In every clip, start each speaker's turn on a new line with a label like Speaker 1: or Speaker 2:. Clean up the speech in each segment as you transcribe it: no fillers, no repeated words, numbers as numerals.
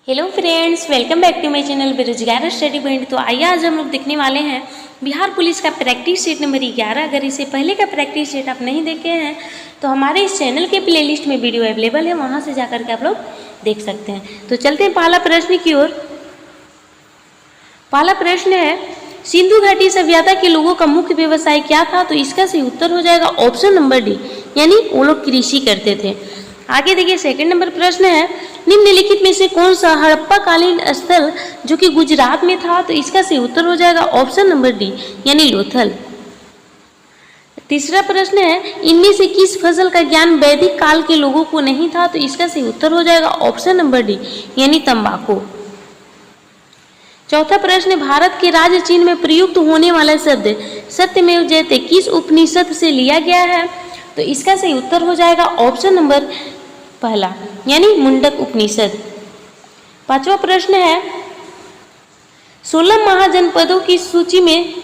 Speaker 1: Hello friends, welcome back to my channel बेरोजगार study point. तो आइए आज हम लोग देखने वाले हैं बिहार पुलिस का प्रैक्टिस सेट नंबर 11। अगर इससे पहले का प्रैक्टिस सेट आप नहीं देखे हैं तो हमारे इस चैनल के प्लेलिस्ट में वीडियो अवेलेबल है, वहां से जाकर के आप लोग देख सकते हैं। तो चलते हैं पहला प्रश्न की ओर। पहला प्रश्न है, सिंधु घाटी सभ्यता के लोगों का मुख्य व्यवसाय क्या था? तो इसका सही उत्तर हो जाएगा ऑप्शन नंबर डी, यानी वो लोग कृषि करते थे। आगे देखिए, सेकंड नंबर प्रश्न है, निम्नलिखित में से कौन सा हड़प्पा कालीन स्थल जो कि गुजरात में था? तो इसका सही उत्तर हो जाएगा ऑप्शन नंबर डी, यानी लोथल। तीसरा प्रश्न है, इनमें से किस फसल का ज्ञान वैदिक काल के लोगों को नहीं था? तो इसका सही उत्तर हो जाएगा ऑप्शन नंबर डी, यानी तंबाकू। चौथा प्रश्न है, भारत के राज्य चिन्ह में प्रयुक्त होने वाला शब्द सत्यमेव जयते किस उपनिषद से लिया गया है? तो इसका सही उत्तर हो जाएगा ऑप्शन नंबर पहला, यानी मुंडक उपनिषद। पांचवा प्रश्न है, 16 महाजनपदों की सूची में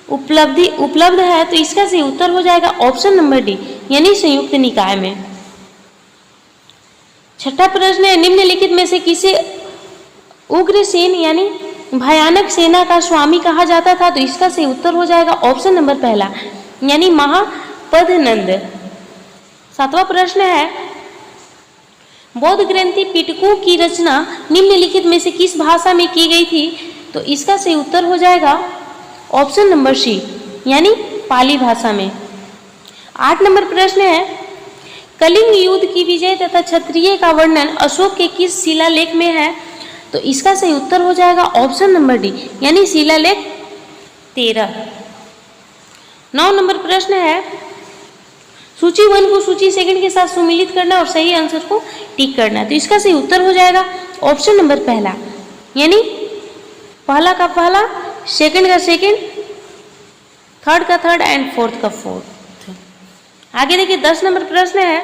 Speaker 1: उपलब्ध है? तो इसका सही उत्तर हो जाएगा ऑप्शन नंबर डी, यानी संयुक्त निकाय में। छठा प्रश्न है, निम्नलिखित में से किसे उग्रसेन यानी भयानक सेना का स्वामी कहा जाता था? तो इसका सही उत्तर हो जाएगा ऑप्शन नंबर पहला, यानी महापद्नंद। सातवां प्रश्न है, बौद्ध ग्रंथि पिटकों की रचना निम्नलिखित में से किस भाषा में की गई थी? तो इसका सही उत्तर हो जाएगा ऑप्शन नंबर सी, यानी पाली भाषा में। 8 नंबर प्रश्न है, कलिंग युद्ध की विजय तथा क्षत्रिय का वर्णन अशोक के किस शिलालेख में है? तो इसका सही उत्तर हो जाएगा ऑप्शन नंबर डी, यानी शिलालेख 13। 9 नंबर प्रश्न है, सूची 1 को सूची सेकंड के साथ सुमिलित करना और सही आंसर को टिक करना। तो इसका सही उत्तर हो जाएगा ऑप्शन नंबर पहला, यानी पहला का पहला, सेकंड का सेकंड, थर्ड का थर्ड एंड फोर्थ का फोर्थ। आगे देखिए, 10 नंबर प्रश्न है,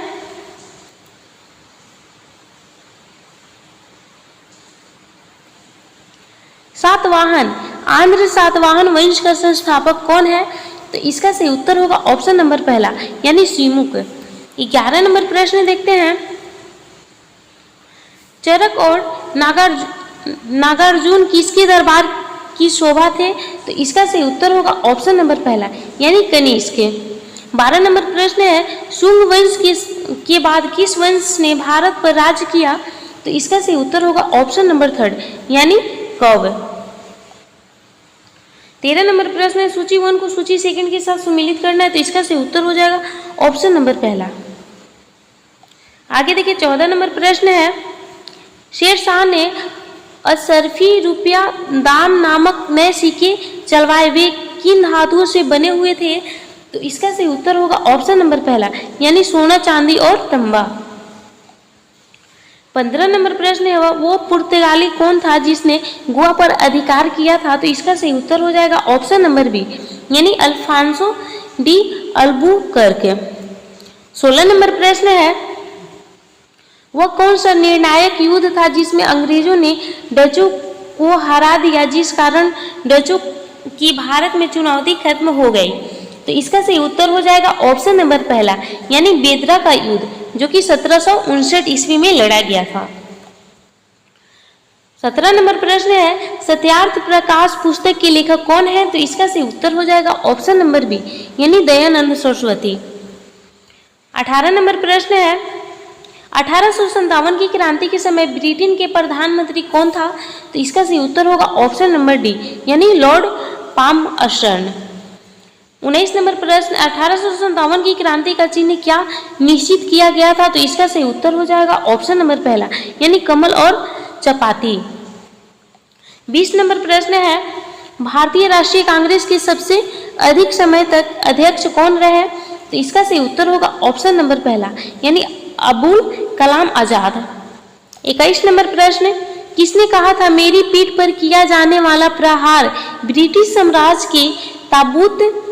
Speaker 1: सातवाहन आंध्र सातवाहन वंश का संस्थापक कौन है? तो इसका सही उत्तर होगा ऑप्शन नंबर पहला, यानी श्रीमुख। 11 नंबर प्रश्न देखते हैं, चरक और नागार्जुन किसके दरबार की शोभा थे? तो इसका सही उत्तर होगा ऑप्शन नंबर पहला, यानी कनिष्क। 12 नंबर प्रश्न है, शुंग वंश के बाद किस वंश ने भारत पर राज्य किया? तो इसका सही उत्तर होगा ऑप्शन नंबर थर्ड, यानी कौव। 13 नंबर प्रश्न है, सूची 1 को सूची सेकंड के साथ सुमिलित करना है। तो इसका सही उत्तर हो जाएगा ऑप्शन नंबर पहला। आगे देखिए, 14 नंबर प्रश्न है, शेर शाह ने अशरफी रुपया दाम नामक नए सिक्के चलवाए, वे किन धातुओं से बने हुए थे? तो इसका सही उत्तर होगा ऑप्शन नंबर पहला, यानी सोना, चांदी और तांबा। 15 नंबर प्रश्न है, वो पुर्तगाली कौन था जिसने गोवा पर अधिकार किया था? तो इसका सही उत्तर हो जाएगा ऑप्शन नंबर बी, यानी अल्फांसो डी अल्बुकर्क। 16 नंबर प्रश्न है, वह कौन सा निर्णायक युद्ध था जिसमें अंग्रेजों ने डचों को हरा दिया, जिस कारण डचों की भारत में चुनौती खत्म हो गई? तो इसका सही उत्तर हो जाएगा ऑप्शन नंबर पहला, यानी बेदरा का युद्ध, जो कि 1759 ईस्वी में लड़ा गया था। 17 नंबर प्रश्न है, सत्यार्थ प्रकाश पुस्तक के लेखक कौन है? तो इसका सही उत्तर हो जाएगा ऑप्शन नंबर बी, यानी दयानंद सरस्वती। 18 नंबर प्रश्न है, 1857 की क्रांति के समय ब्रिटेन के प्रधानमंत्री कौन था? तो इसका सही उत्तर होगा ऑप्शन नंबर डी, यानी लॉर्ड पामअर्स्टन। 19 नंबर प्रश्न, 1857 की क्रांति का चिन्ह क्या निश्चित किया गया था? तो इसका सही उत्तर हो जाएगा ऑप्शन नंबर पहला, यानी कमल और चपाती। 20 नंबर प्रश्न है, भारतीय राष्ट्रीय कांग्रेस के सबसे अधिक समय तक अध्यक्ष कौन रहे? तो इसका सही उत्तर होगा ऑप्शन नंबर पहला, यानी अबुल कलाम आजाद। 21 नंबर प्रश्न, किसने कहा था मेरी पीठ पर किया जाने वाला प्रहार ब्रिटिश साम्राज्य के ताबूत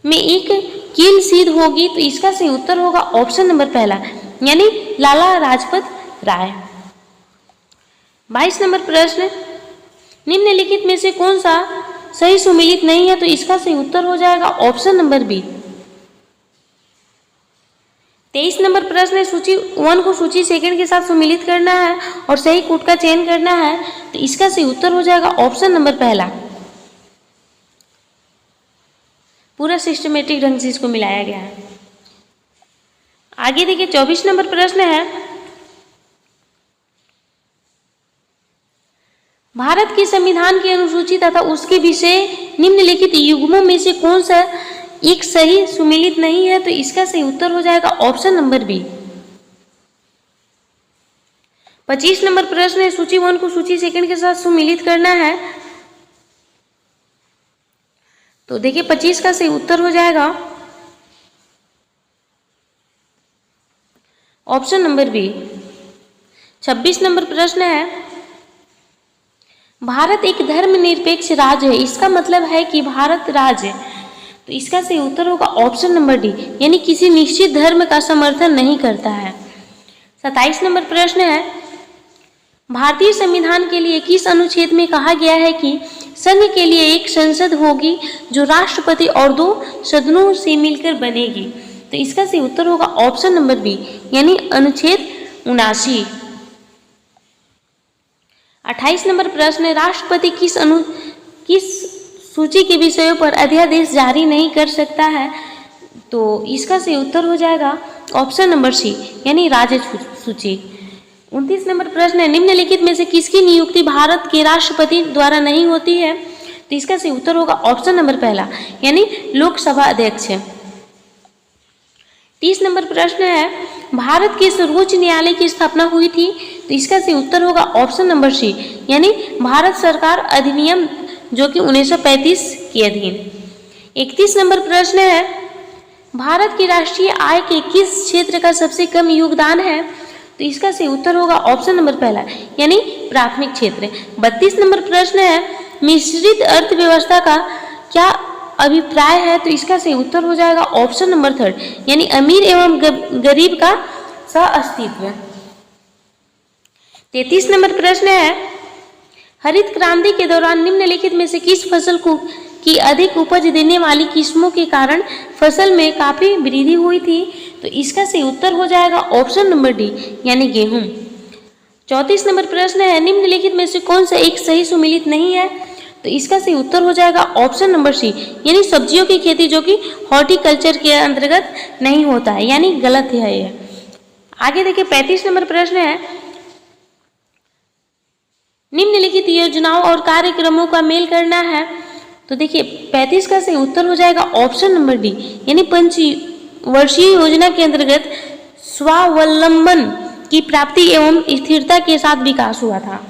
Speaker 1: में एक कील सिद्ध होगी? तो इसका सही उत्तर होगा ऑप्शन नंबर पहला, यानी लाला लाजपत राय। 22 नंबर प्रश्न, निम्नलिखित में से कौन सा सही सुमिलित नहीं है? तो इसका सही उत्तर हो जाएगा ऑप्शन नंबर बी। 23 नंबर प्रश्न है, सूची 1 को सूची सेकंड के साथ सम्मिलित करना है और सही कूट का चयन करना है। तो इसका सही उत्तर हो जाएगा ऑप्शन नंबर पहला। पूरा सिस्टमेटिक ढंग से इसको मिलाया गया है। आगे देखिए 24 नंबर प्रश्न है, भारत के संविधान की अनुसूची तथा उसके विषय निम्नलिखित युग्मों में से कौन सा एक सही सुमेलित नहीं है। तो इसका सही उत्तर हो जाएगा ऑप्शन नंबर बी। 25 नंबर प्रश्न है, सूची 1 को सूची सेकंड के साथ सुमेलित करना है। तो देखिए 25 का सही उत्तर हो जाएगा ऑप्शन नंबर बी। 26 नंबर प्रश्न है, भारत एक धर्मनिरपेक्ष राज्य है, इसका मतलब है कि भारत राज्य। तो इसका सही उत्तर होगा ऑप्शन नंबर डी, यानी किसी निश्चित धर्म का समर्थन नहीं करता है। 27 नंबर प्रश्न है, भारतीय संविधान के लिए किस अनुच्छेद में कहा गया है कि संघ के लिए एक संसद होगी जो राष्ट्रपति और 2 सदनों से मिलकर बनेगी। तो इसका सही उत्तर होगा ऑप्शन नंबर बी, यानी अनुच्छेद 79। 28 नंबर प्रश्न है, राष्ट्रपति किस सूची के विषयों पर अध्यादेश जारी नहीं कर सकता है। तो इसका सही उत्तर हो जाएगा ऑप्शन नंबर सी, यानी राज्य सूची। 29 नंबर प्रश्न है, निम्नलिखित में से किसकी नियुक्ति भारत के राष्ट्रपति द्वारा नहीं होती है। तो इसका सही उत्तर होगा ऑप्शन नंबर पहला, यानी लोकसभा अध्यक्ष। 30 नंबर प्रश्न है, भारत के सर्वोच्च न्यायालय की स्थापना हुई थी। तो इसका सही उत्तर होगा ऑप्शन नंबर सी, यानी भारत सरकार अधिनियम जो कि 1935 के अधीन। 31 नंबर प्रश्न है, भारत की राष्ट्रीय आय के किस क्षेत्र का सबसे कम योगदान है। तो इसका सही उत्तर होगा ऑप्शन नंबर पहला, यानी प्राथमिक क्षेत्र। 32 नंबर प्रश्न है, मिश्रित अर्थव्यवस्था का क्या अभिप्राय है। तो इसका सही उत्तर हो जाएगा ऑप्शन नंबर थर्ड, यानी अमीर एवं गरीब का सह-अस्तित्व। 33 नंबर प्रश्न है, हरित क्रांति के दौरान निम्नलिखित में से किस फसल की अधिक उपज देने वाली किस्मों के कारण फसल में काफी वृद्धि हुई थी। तो इसका सही उत्तर हो जाएगा ऑप्शन नंबर डी, यानी गेहूं। 34 नंबर प्रश्न है, निम्नलिखित में से कौन सा एक सही सुमेलित नहीं है। तो इसका सही उत्तर हो जाएगा ऑप्शन नंबर सी, यानी सब्जियों की खेती जो कि हॉर्टिकल्चर के अंतर्गत नहीं होता है, यानी गलत है यह। आगे देखिए 35 नंबर प्रश्न है, निम्नलिखित योजनाओं और कार्यक्रमों का मेल करना है। तो देखिए 35 का सही उत्तर हो जाएगा ऑप्शन नंबर डी, यानी पंचवर्षीय योजना के अंतर्गत स्वावलंबन की प्राप्ति एवं स्थिरता के साथ विकास हुआ था।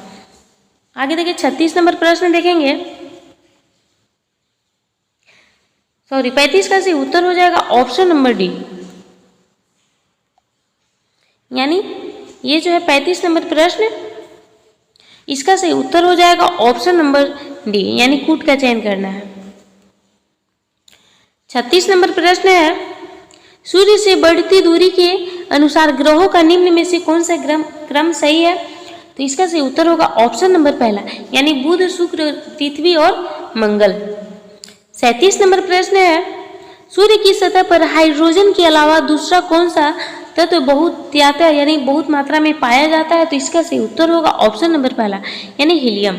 Speaker 1: आगे देखिए 36 नंबर प्रश्न देखेंगे। 35 का सही उत्तर हो जाएगा ऑप्शन नंबर डी, यानी ये जो है 35 नंबर प्रश्न, इसका सही उत्तर हो जाएगा ऑप्शन नंबर डी, यानी कूट का चयन करना है। 36 नंबर प्रश्न है, सूर्य से बढ़ती दूरी के अनुसार ग्रहों का निम्न में से कौन सा क्रम सही है। तो इसका सही उत्तर होगा ऑप्शन नंबर पहला, यानी बुध, शुक्र, पृथ्वी और मंगल। 37 नंबर प्रश्न है, सूर्य की सतह पर हाइड्रोजन के अलावा दूसरा कौन सा तत्व बहुतायत यानी बहुत मात्रा में पाया जाता है। तो इसका सही उत्तर होगा ऑप्शन नंबर पहला, यानी हीलियम।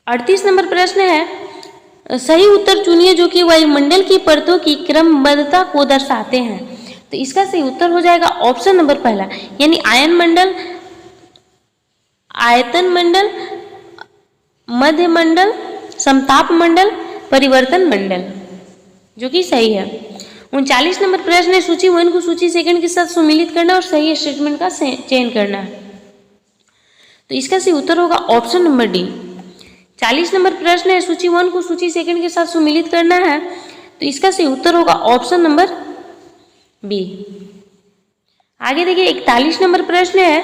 Speaker 1: 38 नंबर प्रश्न है, सही उत्तर चुनिए जो कि वायुमंडल की परतों की क्रमबद्धता को दर्शाते हैं। तो इसका सही उत्तर हो जाएगा ऑप्शन नंबर पहला, यानी आयन मंडल, आयतन मंडल, मध्य मंडल, समताप मंडल, परिवर्तन मंडल, जो कि सही है। 39 नंबर प्रश्न है, सूची 1 को सूची सेकंड के साथ सम्मिलित करना और सही स्टेटमेंट का चयन करना है। तो इसका सही उत्तर होगा ऑप्शन नंबर डी। 40 नंबर प्रश्न है, सूची 1 को सूची सेकंड के साथ सम्मिलित करना है। तो इसका सही उत्तर होगा ऑप्शन नंबर बी। आगे देखिए 41 नंबर प्रश्न है,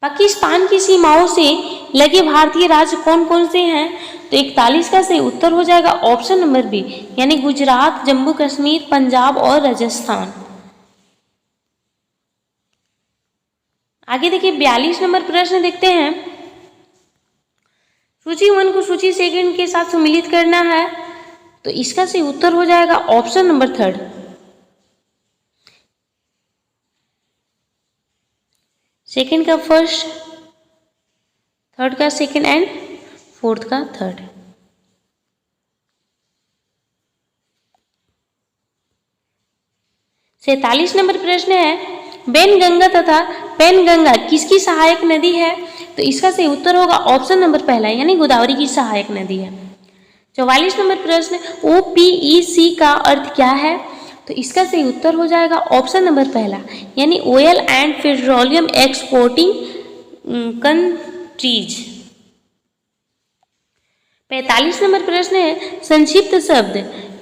Speaker 1: पाकिस्तान की सीमाओं से लगे भारतीय राज्य कौन कौन से हैं। तो 41 का सही उत्तर हो जाएगा ऑप्शन नंबर बी, यानी गुजरात, जम्मू कश्मीर, पंजाब और राजस्थान। आगे देखिए 42 नंबर प्रश्न देखते हैं, सूची 1 को सूची सेकंड के साथ सम्मिलित करना है। तो इसका सही उत्तर हो जाएगा ऑप्शन नंबर थर्ड। सेकंड का फर्स्ट, थर्ड का सेकंड एंड फोर्थ का थर्ड। 47 नंबर प्रश्न है, वैनगंगा तथा पैनगंगा किसकी सहायक नदी है? तो इसका सही उत्तर होगा ऑप्शन नंबर पहला, यानी गोदावरी की सहायक नदी है। 44 नंबर प्रश्न, OPEC का अर्थ क्या है? तो इसका सही उत्तर हो जाएगा ऑप्शन नंबर पहला, यानी oil and petroleum exporting countries. 45 number प्रश्न है, संक्षिप्त शब्द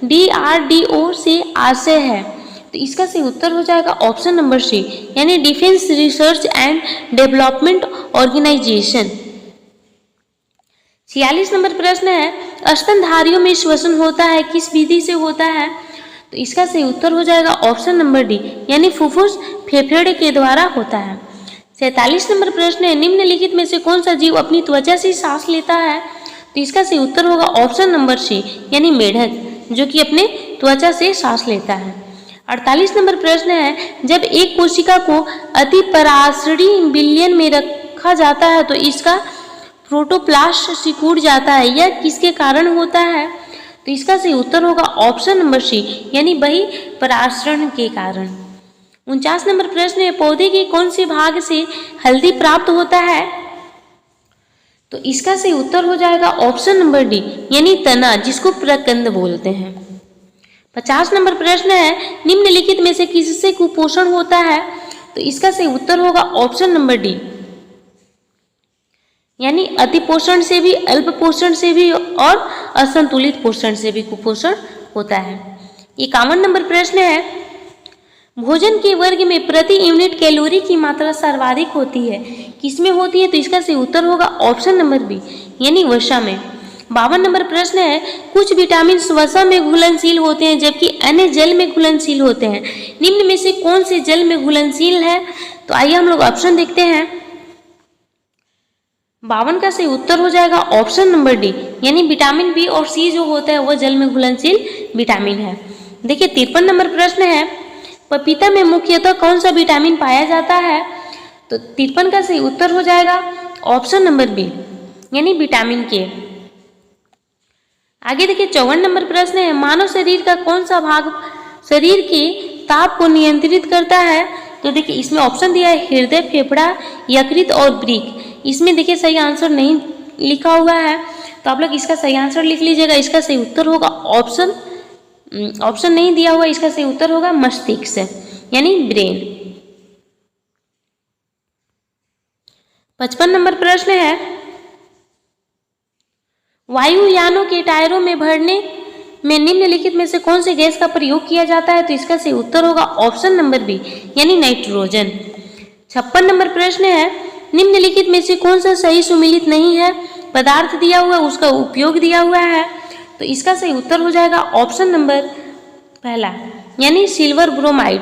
Speaker 1: DRDO से आशय है? तो इसका सही उत्तर हो जाएगा ऑप्शन नंबर सी, यानी defence research and development organisation. 46 number प्रश्न है, स्तनधारियों में श्वसन होता है किस विधि से होता है? तो इसका सही उत्तर हो जाएगा ऑप्शन नंबर डी, यानी फुफ्फुस फेफड़े के द्वारा होता है। 47 नंबर प्रश्न है, निम्नलिखित में से कौन सा जीव अपनी त्वचा से सांस लेता है? तो इसका सही उत्तर होगा ऑप्शन नंबर सी, यानी मेढक, जो कि अपने त्वचा से सांस लेता है। 48 नंबर प्रश्न है, जब एक कोशिका को अति परासरी विलयन में रखा जाता है तो इसका प्रोटोप्लास्ट सिकुड़ जाता है, यह किसके कारण होता है? तो इसका सही उत्तर होगा ऑप्शन नंबर सी, यानी बही परासरण के कारण। 49 नंबर प्रश्न है, पौधे के कौन से भाग से हल्दी प्राप्त होता है? तो इसका सही उत्तर हो जाएगा ऑप्शन नंबर डी, यानी तना, जिसको प्रकंद बोलते हैं। 50 नंबर प्रश्न है, निम्नलिखित में से किससे कुपोषण होता है? तो इसका सही उत्तर होगा ऑप्शन नंबर डी, यानी अति पोषण से भी, अल्प पोषण से भी और असंतुलित पोषण से भी कुपोषण होता है। 51 नंबर प्रश्न है, भोजन के वर्ग में प्रति यूनिट कैलोरी की मात्रा सर्वाधिक होती है, किसमें होती है? तो इसका सही उत्तर होगा ऑप्शन नंबर बी, यानी वसा में। 52 नंबर प्रश्न है, कुछ विटामिन वसा में घुलनशील होते हैं जबकि अन्य जल में घुलनशील होते हैं, निम्न में से कौन से जल में घुलनशील है? तो आइए हम लोग ऑप्शन देखते हैं। 52 का सही उत्तर हो जाएगा ऑप्शन नंबर डी, यानी विटामिन बी और सी जो होता है वह जल में घुलनशील विटामिन है। देखिए 53 नंबर प्रश्न है, पपीता में मुख्यतः कौन सा विटामिन पाया जाता है? तो 53 का सही उत्तर हो जाएगा ऑप्शन नंबर बी, यानी विटामिन के। आगे देखिए 54 नंबर प्रश्न है, मानव शरीर का कौन सा भाग शरीर के ताप को नियंत्रित करता है? तो देखिए इसमें ऑप्शन दिया है हृदय, फेफड़ा, यकृत और वृक्क। इसमें देखिए सही आंसर नहीं लिखा हुआ है, तो आप लोग इसका सही आंसर लिख लीजिएगा। इसका सही उत्तर होगा ऑप्शन नहीं दिया हुआ, इसका सही उत्तर होगा मस्तिष्क, यानी ब्रेन। 55 नंबर प्रश्न है, वायुयानों के टायरों में भरने में निम्नलिखित में से कौन से गैस का प्रयोग किया जाता है? तो इसका सही उत्तर होगा ऑप्शन नंबर बी, यानी नाइट्रोजन। 56 नंबर प्रश्न है, निम्नलिखित में से कौन सा सही सुमेलित नहीं है? पदार्थ दिया हुआ है, उसका उपयोग दिया हुआ है, तो इसका सही उत्तर हो जाएगा ऑप्शन नंबर पहला, यानी सिल्वर ब्रोमाइड,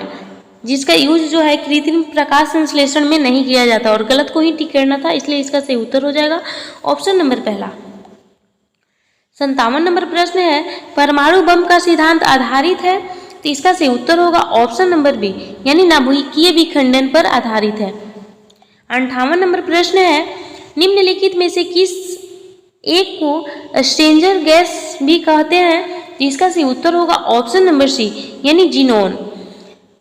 Speaker 1: जिसका यूज जो है कृत्रिम प्रकाश संश्लेषण में नहीं किया जाता और गलत को ही टिक करना था, इसलिए इसका सही उत्तर हो जाएगा ऑप्शन नंबर पहला। 57 नंबर प्रश्न है, परमाणु बम का सिद्धांत आधारित है? तो इसका सही उत्तर होगा ऑप्शन नंबर बी, यानी नाभिकीय विखंडन पर आधारित है। 58 नंबर प्रश्न है, निम्नलिखित में से किस एक को स्ट्रेंजर गैस भी कहते हैं? तो इसका सही उत्तर होगा ऑप्शन नंबर सी, यानी जीनोन।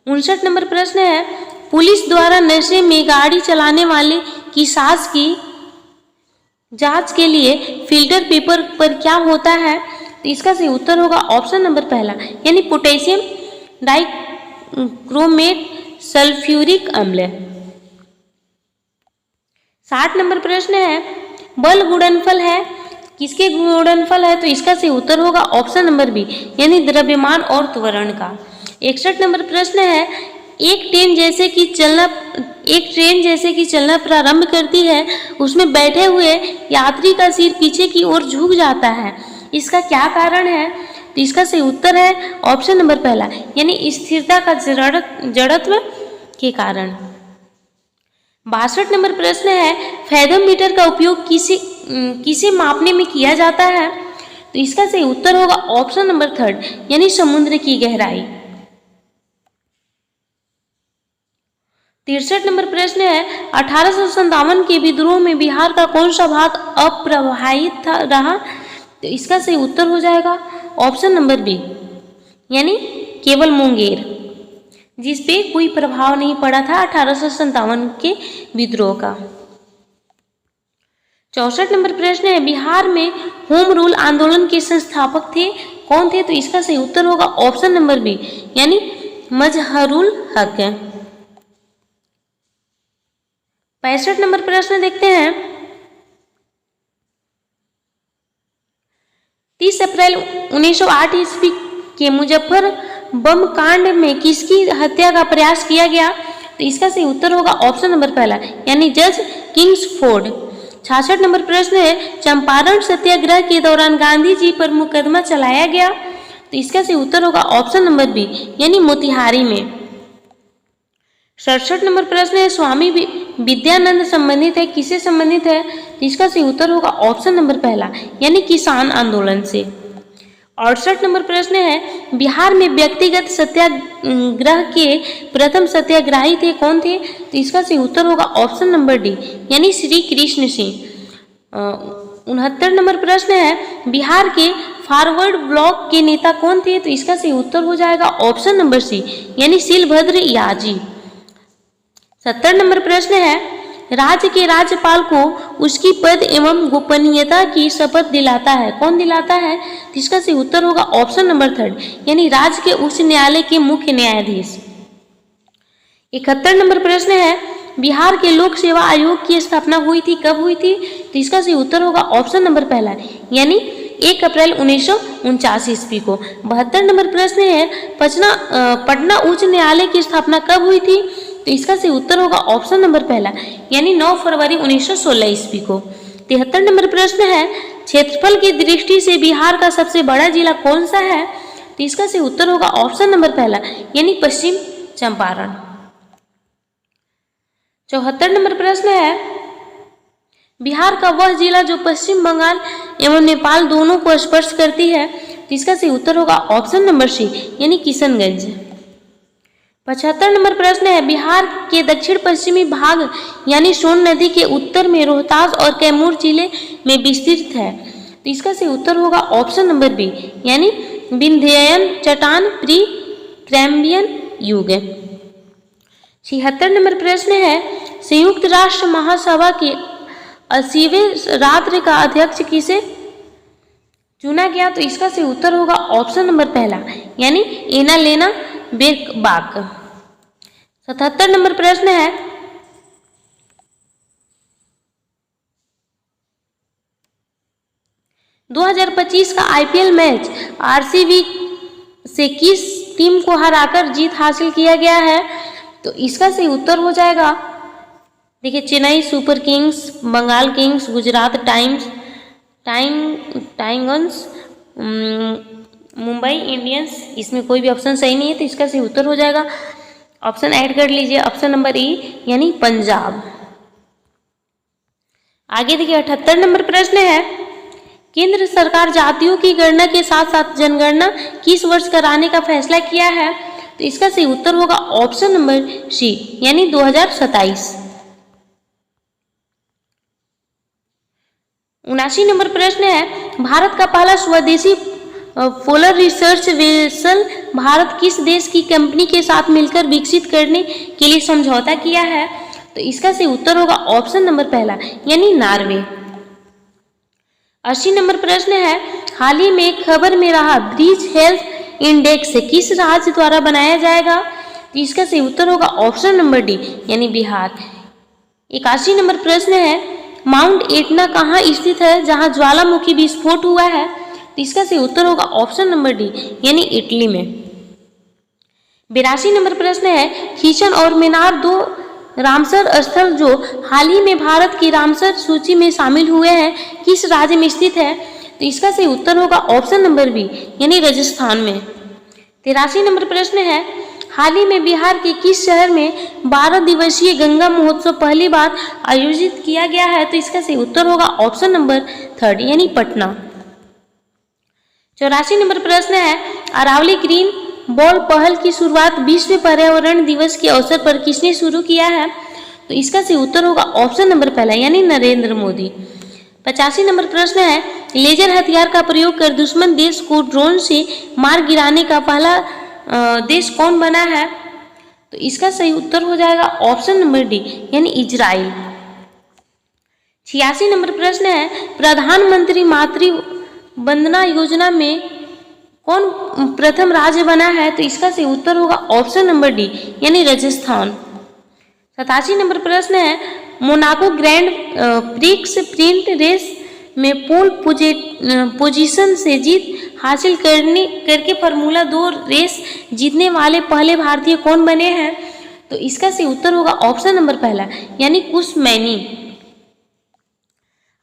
Speaker 1: 59 नंबर प्रश्न है, पुलिस द्वारा नशे में गाड़ी चलाने वाले की सांस की जांच के लिए फिल्टर पेपर पर क्या होता है? तो इसका सही उत्तर होगा ऑप्शन नंबर पहला, यानी पोटेशियम डाइक्रोमेट सल्फ्यूरिक अम्ल। 60 नंबर प्रश्न है, बल गुणनफल है किसके गुणनफल है? तो इसका सही उत्तर होगा ऑप्शन नंबर बी, यानी द्रव्यमान और त्वरण का। 61 नंबर प्रश्न है, एक ट्रेन जैसे कि चलना प्रारंभ करती है, उसमें बैठे हुए यात्री का सिर पीछे की ओर झुक जाता है, इसका क्या कारण है? तो इसका सही उत्तर है ऑप्शन नंबर पहला, यानी स्थिरता का जड़त्व के कारण। 62 नंबर प्रश्न है, फेथोमीटर का उपयोग किसे मापने में किया जाता है? तो इसका सही उत्तर होगा ऑप्शन नंबर थर्ड, यानी समुद्र की गहराई। 63 नंबर प्रश्न है 1857 के विद्रोह में बिहार का कौन सा भाग अप्रभावित रहा? तो इसका सही उत्तर हो जाएगा ऑप्शन नंबर बी, यानी केवल मुंगेर, जिसपे कोई प्रभाव नहीं पड़ा था 1857 के विद्रोह का। 64 नंबर प्रश्न है बिहार में होम रूल आंदोलन के संस्थापक थे, कौन थे? तो इसका सही उत्तर होगा ऑप्शन नंबर बी, यानी मजहरुल हक। 65 नंबर प्रश्न देखते हैं 30 अप्रैल 1908 ईस्वी के मुजफ्फर बम कांड में किसकी हत्या का प्रयास किया गया? तो इसका सही उत्तर होगा ऑप्शन नंबर पहला, यानी जज किंग्सफोर्ड। 66 नंबर प्रश्न है चंपारण सत्याग्रह के दौरान गांधी जी पर मुकदमा चलाया गया, तो इसका सही उत्तर होगा ऑप्शन नंबर बी, यानी मोतिहारी में। 67 नंबर प्रश्न है स्वामी विद्यानंद संबंधित है, किससे संबंधित है? तो इसका सही उत्तर होगा ऑप्शन नंबर पहला, यानी किसान आंदोलन से। 68 नंबर प्रश्न है बिहार में व्यक्तिगत सत्याग्रह के प्रथम सत्याग्रही थे, कौन थे? तो इसका सही उत्तर होगा ऑप्शन नंबर डी, यानी श्री कृष्ण सिंह। 69 नंबर प्रश्न है बिहार के फॉरवर्ड ब्लॉक के नेता कौन थे? तो इसका सही उत्तर हो जाएगा ऑप्शन नंबर सी, यानी शीलभद्र याजी। 70 नंबर प्रश्न है राज्य के राज्यपाल को उसकी पद एवं गोपनीयता की शपथ दिलाता है, कौन दिलाता है? इसका सही उत्तर होगा ऑप्शन नंबर थर्ड, यानी राज्य के उच्च न्यायालय के मुख्य न्यायाधीश। 71 नंबर प्रश्न है बिहार के लोक सेवा आयोग की स्थापना हुई थी, कब हुई थी? तो इसका सही उत्तर होगा ऑप्शन नंबर पहला, यानी 1 अप्रैल 1949 ईस्वी को। 72 नंबर प्रश्न है पटना उच्च न्यायालय की स्थापना कब हुई थी? तो इसका सही उत्तर होगा ऑप्शन नंबर पहला, यानी 9 फरवरी 1916 ईस्वी को। 73 नंबर प्रश्न है क्षेत्रफल की दृष्टि से बिहार का सबसे बड़ा जिला कौन सा है? तो इसका सही उत्तर होगा ऑप्शन नंबर पहला, यानी पश्चिम चंपारण। 74 नंबर प्रश्न है बिहार का वह जिला जो पश्चिम बंगाल एवं नेपाल दोनों को स्पर्श करती है, तो इसका सही उत्तर होगा ऑप्शन नंबर सी, यानी किशनगंज। 75 नंबर प्रश्न है बिहार के दक्षिण पश्चिमी भाग यानी सोन नदी के उत्तर में रोहतास और कैमूर जिले में विस्तृत है, तो इसका सही उत्तर होगा ऑप्शन नंबर बी, यानी विंध्ययन चट्टान प्री कैम्ब्रियन युग। 76 नंबर प्रश्न है संयुक्त राष्ट्र महासभा के 80वें रात्र का अध्यक्ष किसे चुना गया? तो इसका सही उत्तर होगा ऑप्शन नंबर पहला, यानी एनालेना बेरबाक। 77 नंबर प्रश्न है (2025) का आईपीएल मैच आरसीबी से किस टीम को हराकर जीत हासिल किया गया है? तो इसका सही उत्तर हो जाएगा, देखिए Chennai Super Kings, Bengal Kings, Gujarat Tigers, Mumbai Indians. इसमें कोई भी ऑप्शन सही नहीं है, तो इसका सही उत्तर हो जाएगा, ऑप्शन ऐड कर लीजिए, ऑप्शन नंबर ई, यानी पंजाब। आगे देखिए 78 नंबर प्रश्न है केंद्र सरकार जातियों की गणना के साथ साथ जनगणना किस वर्ष कराने का फैसला किया है? तो इसका सही उत्तर होगा ऑप्शन नंबर सी, यानी 2027। 79 नंबर प्रश्न है भारत का पहला स्वदेशी पोलर रिसर्च वेसल भारत किस देश की कंपनी के साथ मिलकर विकसित करने के लिए समझौता किया है? तो इसका सही उत्तर होगा ऑप्शन नंबर पहला, यानी नॉर्वे। 80 नंबर प्रश्न है हाल ही में खबर में रहा ब्रिज हेल्थ इंडेक्स किस राज्य द्वारा बनाया जाएगा? तो इसका सही उत्तर होगा ऑप्शन नंबर डी, यानी बिहार। 81 नंबर प्रश्न है माउंट एटना कहाँ स्थित है जहां ज्वालामुखी विस्फोट हुआ है? तो इसका सही उत्तर होगा ऑप्शन नंबर डी, यानी इटली में। 82 नंबर प्रश्न है खीचन और मेनार दो रामसर स्थल जो हाल ही में भारत की रामसर सूची में शामिल हुए हैं किस राज्य में स्थित है? तो इसका सही उत्तर होगा ऑप्शन नंबर बी, यानी राजस्थान में। 83 नंबर प्रश्न है हाल ही में बिहार के किस शहर में 12 दिवसीय गंगा महोत्सव पहली बार आयोजित किया गया है? तो इसका सही उत्तर होगा ऑप्शन नंबर थर्ड, यानी पटना। 84 नंबर प्रश्न है, अरावली ग्रीन बॉल पहल की शुरुआत विश्व पर्यावरण दिवस के अवसर पर किसने शुरू किया है? तो इसका सही उत्तर होगा ऑप्शन नंबर पहला यानी नरेंद्र मोदी। 85 नंबर प्रश्न है, लेजर हथियार का प्रयोग कर दुश्मन देश को ड्रोन से मार गिराने का पहला देश कौन बना है? तो इसका सही उत्तर हो जाएगा ऑप्शन नंबर डी यानी इजराइल। 86 नंबर प्रश्न है, प्रधानमंत्री मातृ वंदना योजना में कौन प्रथम राज्य बना है? तो इसका सही उत्तर होगा ऑप्शन नंबर डी यानी राजस्थान। 87 नंबर प्रश्न है, Monaco Grand Prix sprint race में पोल पोजीशन से जीत हासिल करके फार्मूला 2 रेस जीतने वाले पहले भारतीय कौन बने हैं? तो इसका सही उत्तर होगा ऑप्शन नंबर पहला यानी कुश मैनी।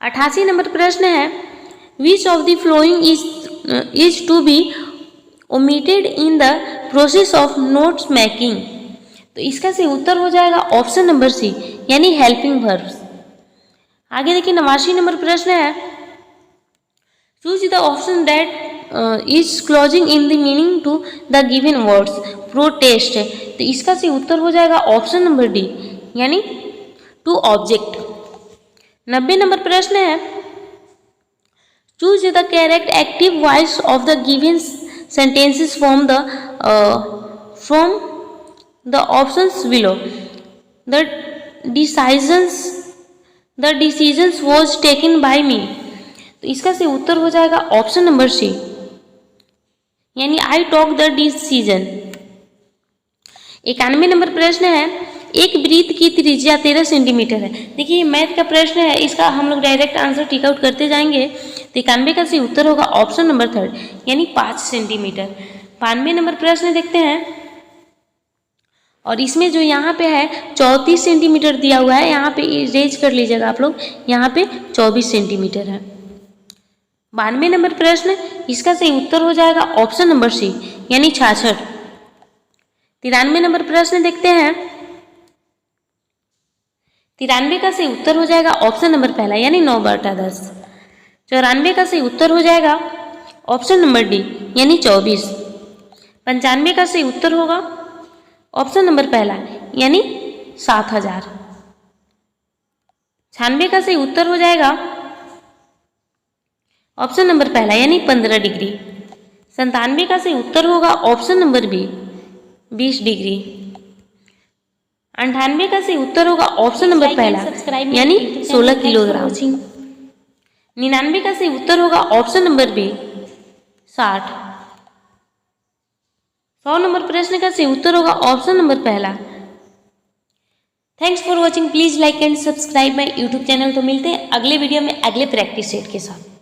Speaker 1: 88 नंबर प्रश्न है, which of the following is to be omitted in the process of notes making? तो इसका सही उत्तर हो जाएगा ऑप्शन नंबर सी यानी हेल्पिंग वर्ब्स। आगे देखिए 89 नंबर प्रश्न है, choose the option that is closing in the meaning to the given words. Protest है तो इसका सही उत्तर हो जाएगा ऑप्शन नंबर डी यानी टू ऑब्जेक्ट। 90 नंबर प्रश्न है, choose the correct active voice of the given sentences from the options below. The decisions was taken by me. तो इसका सही उत्तर हो जाएगा ऑप्शन नंबर सी यानी I talk the decision. 91 number प्रश्न है, एक वृत्त की त्रिज्या 13 सेंटीमीटर है। देखिए मैथ का प्रश्न है, इसका हम लोग डायरेक्ट आंसर टिक आउट करते जाएंगे। तो 91 का सही उत्तर होगा ऑप्शन नंबर 3 यानी 5 सेंटीमीटर। 92 नंबर प्रश्न देखते हैं, और इसमें जो यहाँ पे है 34 सेंटीमीटर दिया हुआ है, यहाँ पे इरेज कर लीजिएगा आप लोग, यहाँ पे 24 सेंटीमीटर है। 92 नंबर प्रश्न, इसका सही उत्तर हो जाएगा ऑप्शन नंबर सी यानी 66। 93 नंबर प्रश्न देखते हैं, 93 का सही उत्तर हो जाएगा ऑप्शन नंबर पहला यानी 9/10। 94 का सही उत्तर हो जाएगा ऑप्शन नंबर डी यानी 24। 95 का सही उत्तर होगा ऑप्शन नंबर पहला यानी 7000। 96 का सही उत्तर हो जाएगा ऑप्शन नंबर पहला यानी 15 डिग्री। 97 का सही उत्तर होगा ऑप्शन नंबर बी 20 डिग्री। 98 का सही उत्तर होगा ऑप्शन नंबर पहला यानी 16 किलोग्राम। 99 का सही उत्तर होगा ऑप्शन नंबर बी 60। 100 नंबर प्रश्न का सही उत्तर होगा ऑप्शन नंबर पहला। Thanks for watching, please like and subscribe my YouTube channel. तो मिलते हैं अगले वीडियो में अगले प्रैक्टिस सेट के साथ।